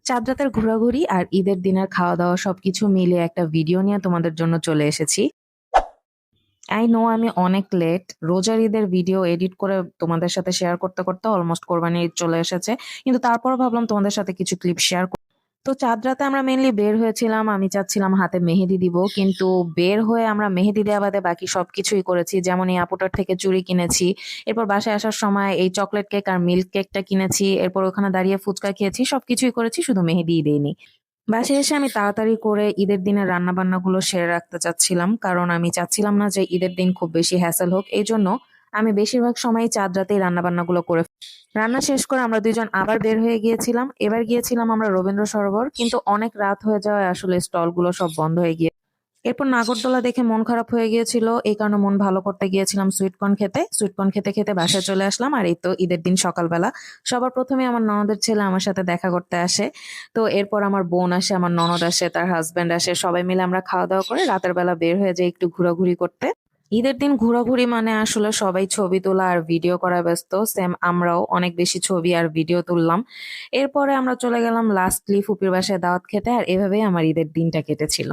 চাঁদ রাতের ঘোরাঘুরি আর ঈদের দিনের খাওয়া দাওয়া সবকিছু মিলিয়ে একটা ভিডিও নিয়ে তোমাদের জন্য চলে এসেছি। আই নো আমি অনেক লেট। রোজার ঈদের ভিডিও এডিট করে তোমাদের সাথে শেয়ার করতে করতে অলমোস্ট কোরবানির ঈদ চলে এসেছে। কিন্তু তারপরও ভাবলাম তোমাদের সাথে কিছু ক্লিপ শেয়ার। তো চাঁদ রাতে আমরা মেইনলি বের হয়েছিলাম। আমি চাচ্ছিলাম হাতে মেহেদি দিব। কিন্তু বের হয়ে আমরা মেহেদি দেওয়া বাদে বাকি সবকিছুই করেছি। যেমন এই আপুটার থেকে চুড়ি কিনেছি। এরপর বাসায় আসার সময় এই চকলেট কেক আর মিল্ক কেকটা কিনেছি। এরপর ওখানে দাঁড়িয়ে ফুচকা খেয়েছি। সবকিছুই করেছি, শুধু মেহেদিই দেইনি। বাসায় এসে আমি তাড়াতাড়ি করে ঈদের দিনের রান্নাবান্নাগুলো সেরে রাখতে চাচ্ছিলাম। কারণ আমি চাচ্ছিলাম না যে ঈদের দিন খুব বেশি হ্যাসেল হোক। এইজন্য আমি বেশিরভাগ সময়ই চাঁদ রাতেই রান্নাবান্নাগুলো করে রান্না শেষ করে আমরা ২ জন আবার বের হয়ে গিয়েছিলাম। এবার গিয়েছিলাম আমরা রবীন্দ্র সরোবর। কিন্তু অনেক রাত হয়ে যাওয়ায় আসলে স্টলগুলো সব বন্ধ হয়ে গিয়ে এরপর নাগরদোলা দেখে মন খারাপ হয়ে গিয়েছিল। এই কারণে মন ভালো করতে গিয়েছিলাম সুইট কর্ন খেতে। সুইট কর্ন খেতে খেতে বাসায় চলে আসলাম। আর এই তো ঈদের দিন সকালবেলা সবার প্রথমে আমার ননদের ছেলে আমার সাথে দেখা করতে আসে। তো এরপর আমার বোন আসে, আমার ননদ আসে, তার হাজবেন্ড আসে। সবাই মিলে আমরা খাওয়া দাওয়া করে রাতের বেলা বের হয়ে যাই একটু ঘোরাঘুরি করতে। ঈদের দিন ঘোরাঘুরি মানে আসলে সবাই ছবি তোলা আর ভিডিও করা ব্যস্ত। সেম আমরাও অনেক বেশি ছবি আর ভিডিও তুললাম। এরপরে আমরা চলে গেলাম লাস্টলি ফুপির বাসায় দাওয়াত খেতে। আর এভাবেই আমার ঈদের দিনটা কেটেছিল।